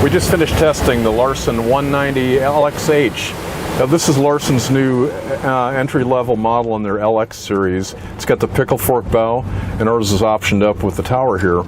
We just finished testing the Larson 190 LXH. Now this is Larson's new entry-level model in their LX series. It's got the pickle-fork bow, and ours is optioned up with the tower here.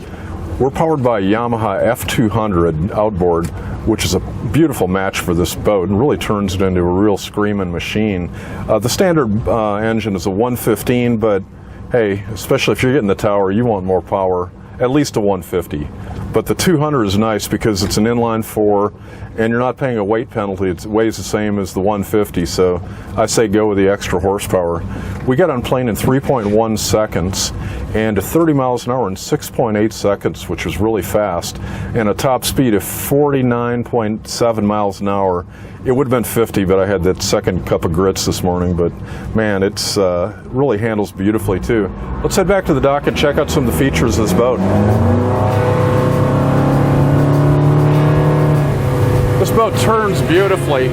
We're powered by a Yamaha F200 outboard, which is a beautiful match for this boat and really turns it into a real screaming machine. The standard engine is a 115, but hey, especially if you're getting the tower, you want more power, at least a 150. But the 200 is nice because it's an inline four and you're not paying a weight penalty. It weighs the same as the 150, so I say go with the extra horsepower. We got on plane in 3.1 seconds and to 30 miles an hour in 6.8 seconds, which was really fast, and a top speed of 49.7 miles an hour. It would have been 50, but I had that second cup of grits this morning. But man, it's really handles beautifully too. Let's head back to the dock and check out some of the features of this boat. This boat turns beautifully.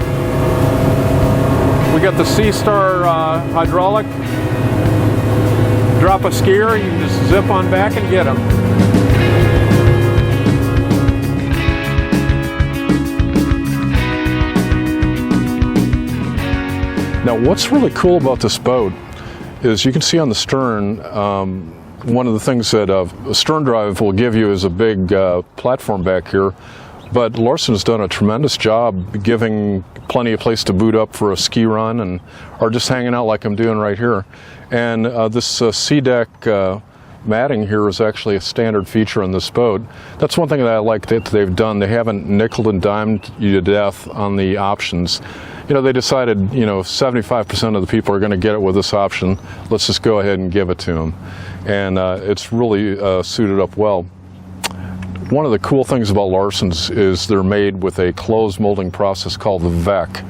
We got the C-Star hydraulic. Drop a skier, you can just zip on back and get them. Now what's really cool about this boat is you can see on the stern, one of the things that a stern drive will give you is a big platform back here. But Larson has done a tremendous job giving plenty of place to boot up for a ski run and or just hanging out like I'm doing right here. And this C-deck matting here is actually a standard feature on this boat. That's one thing that I like that they've done. They haven't nickeled and dimed you to death on the options. You know, they decided, you know, 75% of the people are going to get it with this option. Let's just go ahead and give it to them. And it's really suited up well. One of the cool things about Larson's is they're made with a closed molding process called the VEC,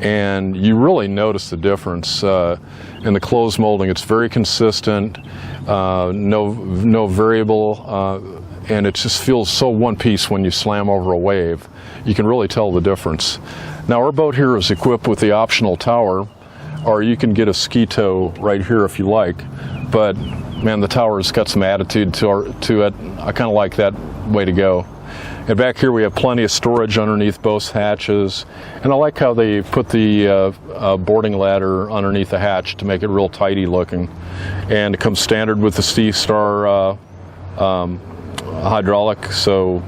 and you really notice the difference in the closed molding. It's very consistent, no variable, and it just feels so one piece when you slam over a wave. You can really tell the difference. Now our boat here is equipped with the optional tower, or you can get a ski tow right here if you like, but man, the tower's got some attitude to it. I kind of like that way to go. And back here we have plenty of storage underneath both hatches, and I like how they put the boarding ladder underneath the hatch to make it real tidy looking. And it comes standard with the C-Star hydraulic, so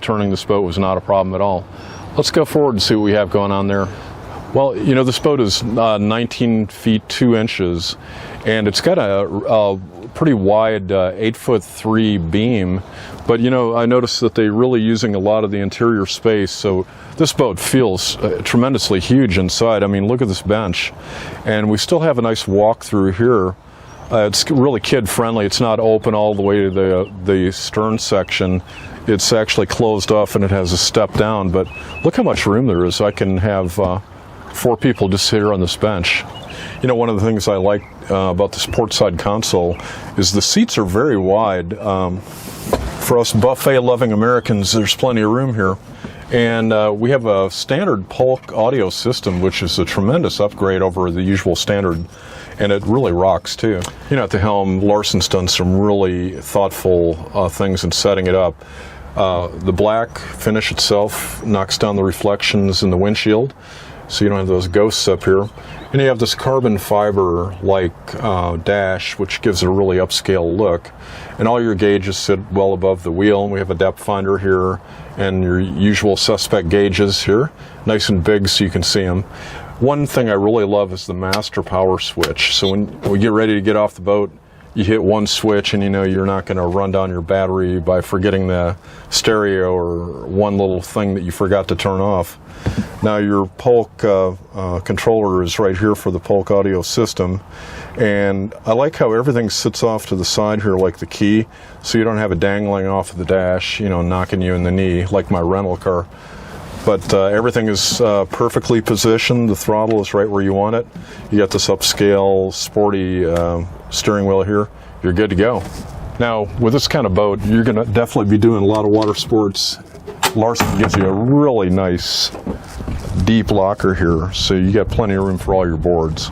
turning this boat was not a problem at all. Let's go forward and see what we have going on there. Well, you know, this boat is 19 feet 2 inches, and it's got a pretty wide 8'3" beam. But you know, I noticed that they're really using a lot of the interior space, so this boat feels tremendously huge inside. I mean, look at this bench, and we still have a nice walk through here. It's really kid friendly. It's not open all the way to the stern section. It's actually closed off and it has a step down, but look how much room there is. I can have 4 people just sit here on this bench. You know, one of the things I like about this portside console is the seats are very wide. For us buffet-loving Americans, there's plenty of room here. And we have a standard Polk audio system, which is a tremendous upgrade over the usual standard, and it really rocks too. You know, at the helm, Larson's done some really thoughtful things in setting it up. The black finish itself knocks down the reflections in the windshield, so you don't have those ghosts up here. And you have this carbon fiber like dash, which gives it a really upscale look. And all your gauges sit well above the wheel, and we have a depth finder here and your usual suspect gauges here, nice and big so you can see them. One thing I really love is the master power switch. So when we get ready to get off the boat, you hit one switch and you know you're not going to run down your battery by forgetting the stereo or one little thing that you forgot to turn off. Now your Polk controller is right here for the Polk audio system, and I like how everything sits off to the side here like the key, so you don't have it dangling off of the dash, you know, knocking you in the knee like my rental car. But everything is perfectly positioned. The throttle is right where you want it. You got this upscale, sporty steering wheel here. You're good to go. Now, with this kind of boat, you're going to definitely be doing a lot of water sports. Larson gives you a really nice, deep locker here, so you got plenty of room for all your boards.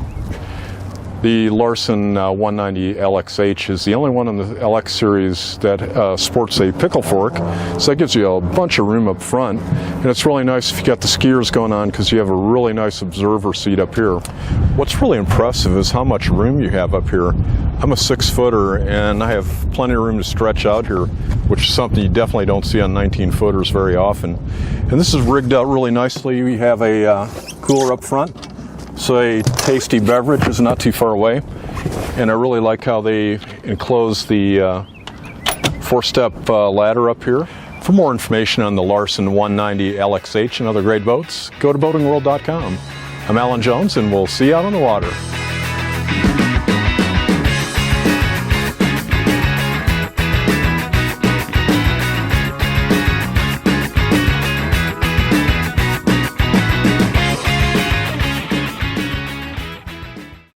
The Larson 190 LXH is the only one in the LX series that sports a pickle fork, so that gives you a bunch of room up front, and it's really nice if you got the skiers going on because you have a really nice observer seat up here. What's really impressive is how much room you have up here. I'm a 6-footer and I have plenty of room to stretch out here, which is something you definitely don't see on 19-footers very often. And this is rigged out really nicely. We have a cooler up front, so a tasty beverage is not too far away. And I really like how they enclose the 4-step ladder up here. For more information on the Larson 190 LXH and other great boats, go to boatingworld.com. I'm Alan Jones, and we'll see you out on the water.